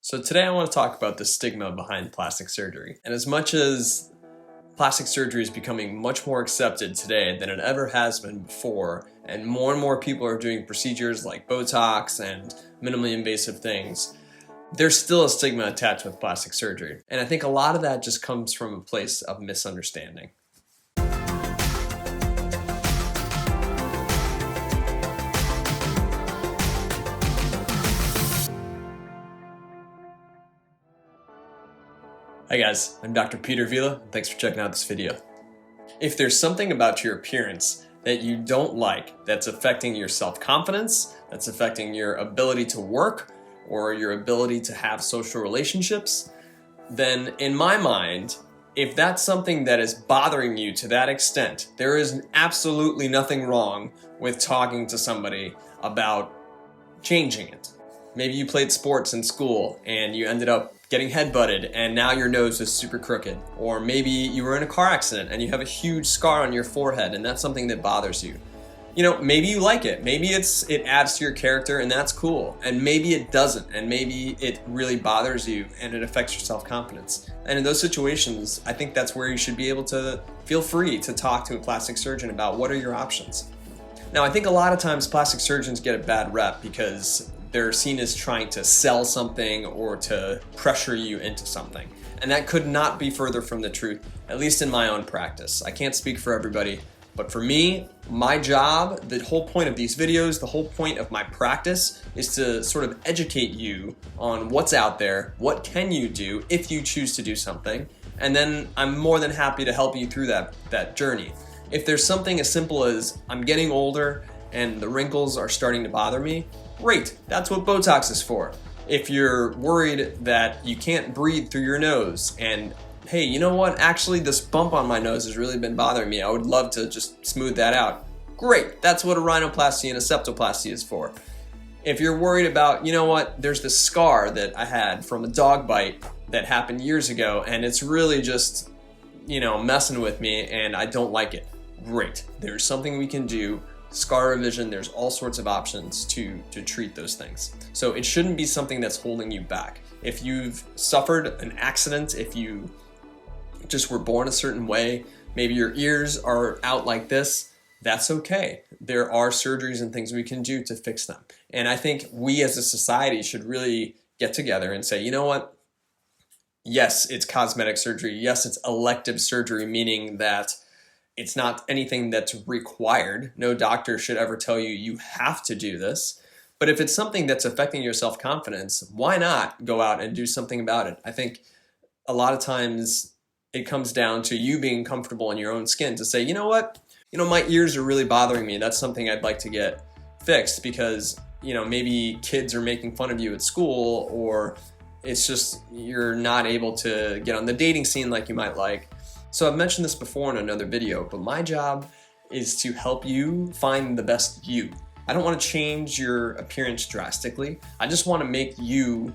So today I want to talk about the stigma behind plastic surgery. And as much as plastic surgery is becoming much more accepted today than it ever has been before, and more people are doing procedures like Botox and minimally invasive things, there's still a stigma attached with plastic surgery. And I think a lot of that just comes from a place of misunderstanding. Hi guys, I'm Dr. Peter Vila, and thanks for checking out this video. If there's something about your appearance that you don't like that's affecting your self-confidence, that's affecting your ability to work, or your ability to have social relationships, then in my mind, if that's something that is bothering you to that extent, there is absolutely nothing wrong with talking to somebody about changing it. Maybe you played sports in school and you ended up getting headbutted and now your nose is super crooked. Or maybe you were in a car accident and you have a huge scar on your forehead and that's something that bothers you. You know, maybe you like it. Maybe it adds to your character and that's cool. And maybe it doesn't. And maybe it really bothers you and it affects your self-confidence. And in those situations, I think that's where you should be able to feel free to talk to a plastic surgeon about what are your options. Now, I think a lot of times plastic surgeons get a bad rep because they're seen as trying to sell something or to pressure you into something. And that could not be further from the truth, at least in my own practice. I can't speak for everybody, but for me, my job, the whole point of these videos, the whole point of my practice is to sort of educate you on what's out there, what can you do if you choose to do something, and then I'm more than happy to help you through that journey. If there's something as simple as I'm getting older and the wrinkles are starting to bother me, great, that's what Botox is for. If you're worried that you can't breathe through your nose and, hey, you know what, actually this bump on my nose has really been bothering me, I would love to just smooth that out, great, that's what a rhinoplasty and a septoplasty is for. If you're worried about, you know what, there's this scar that I had from a dog bite that happened years ago and it's really just, messing with me and I don't like it, great, there's something we can do. Scar revision, there's all sorts of options to treat those things. So it shouldn't be something that's holding you back. If you've suffered an accident, if you just were born a certain way, maybe your ears are out like this, that's okay. There are surgeries and things we can do to fix them. And I think we as a society should really get together and say, you know what? Yes, it's cosmetic surgery. Yes, it's elective surgery, meaning that it's not anything that's required. No doctor should ever tell you you have to do this. But if it's something that's affecting your self-confidence, why not go out and do something about it? I think a lot of times it comes down to you being comfortable in your own skin to say, you know what? My ears are really bothering me. That's something I'd like to get fixed because, maybe kids are making fun of you at school or it's just you're not able to get on the dating scene like you might like. So I've mentioned this before in another video, but my job is to help you find the best you. I don't want to change your appearance drastically. I just want to make you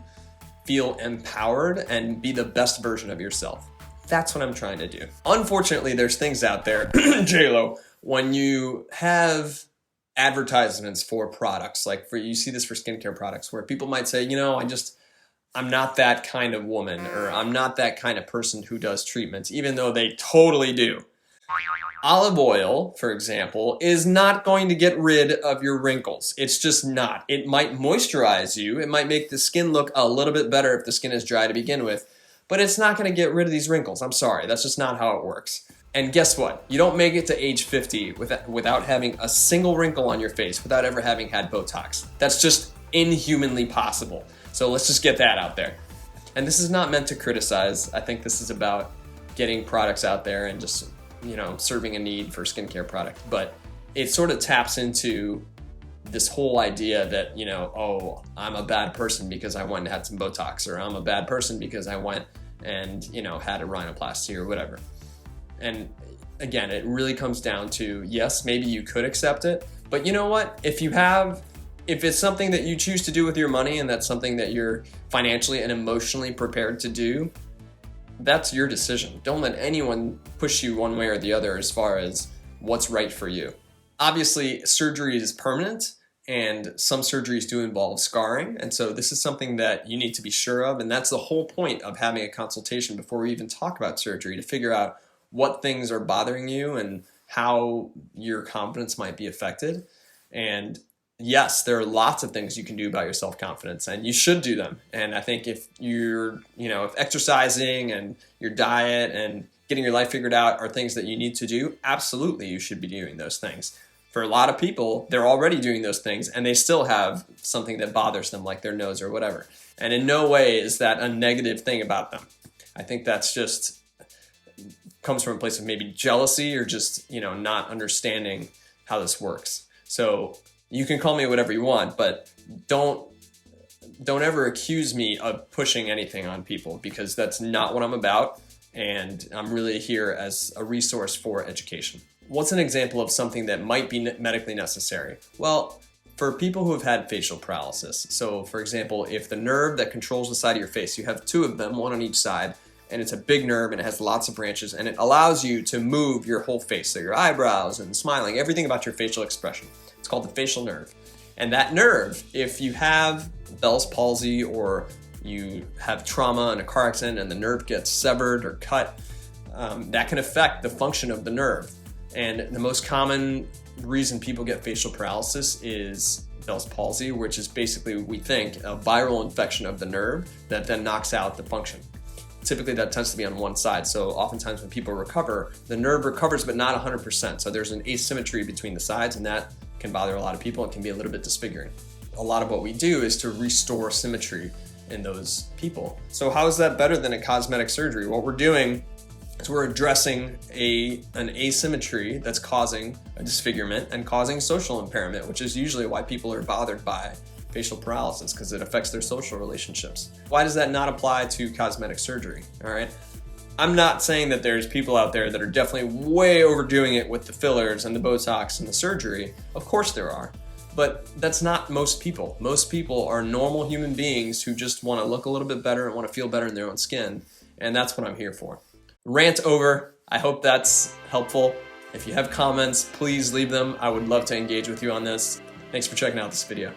feel empowered and be the best version of yourself. That's what I'm trying to do. Unfortunately, there's things out there, J-Lo, when you have advertisements for products, you see this for skincare products, where people might say, I'm not that kind of woman, or I'm not that kind of person who does treatments, even though they totally do. Olive oil, for example, is not going to get rid of your wrinkles. It's just not. It might moisturize you. It might make the skin look a little bit better if the skin is dry to begin with, but it's not going to get rid of these wrinkles. I'm sorry, that's just not how it works. And guess what? You don't make it to age 50 without having a single wrinkle on your face, without ever having had Botox. That's just inhumanly possible. So let's just get that out there. And this is not meant to criticize. I think this is about getting products out there and just, serving a need for skincare product. But it sort of taps into this whole idea that, oh, I'm a bad person because I went and had some Botox, or I'm a bad person because I went and, had a rhinoplasty or whatever. And again, it really comes down to, yes, maybe you could accept it, but you know what? If it's something that you choose to do with your money and that's something that you're financially and emotionally prepared to do, that's your decision. Don't let anyone push you one way or the other as far as what's right for you. Obviously, surgery is permanent and some surgeries do involve scarring, and so this is something that you need to be sure of, and that's the whole point of having a consultation before we even talk about surgery, to figure out what things are bothering you and how your confidence might be affected. And yes, there are lots of things you can do about your self-confidence, and you should do them. And I think if you're, if exercising and your diet and getting your life figured out are things that you need to do, absolutely you should be doing those things. For a lot of people, they're already doing those things and they still have something that bothers them, like their nose or whatever. And in no way is that a negative thing about them. I think that's just comes from a place of maybe jealousy or just, not understanding how this works. So you can call me whatever you want, but don't ever accuse me of pushing anything on people, because that's not what I'm about. And I'm really here as a resource for education. What's an example of something that might be medically necessary? Well, for people who have had facial paralysis, so for example, if the nerve that controls the side of your face, you have two of them, one on each side, and it's a big nerve and it has lots of branches, and it allows you to move your whole face, so your eyebrows and smiling, everything about your facial expression. It's called the facial nerve. And that nerve, if you have Bell's palsy or you have trauma in a car accident and the nerve gets severed or cut, that can affect the function of the nerve. And the most common reason people get facial paralysis is Bell's palsy, which is basically, we think, a viral infection of the nerve that then knocks out the function. Typically that tends to be on one side, so oftentimes when people recover, the nerve recovers but not 100%, so there's an asymmetry between the sides, and that can bother a lot of people and can be a little bit disfiguring. A lot of what we do is to restore symmetry in those people. So how is that better than a cosmetic surgery? What we're doing is we're addressing an asymmetry that's causing a disfigurement and causing social impairment, which is usually why people are bothered by facial paralysis, because it affects their social relationships. Why does that not apply to cosmetic surgery? All right. I'm not saying that there's people out there that are definitely way overdoing it with the fillers and the Botox and the surgery. Of course there are, but that's not most people. Most people are normal human beings who just want to look a little bit better and want to feel better in their own skin, and that's what I'm here for. Rant over. I hope that's helpful. If you have comments, please leave them. I would love to engage with you on this. Thanks for checking out this video.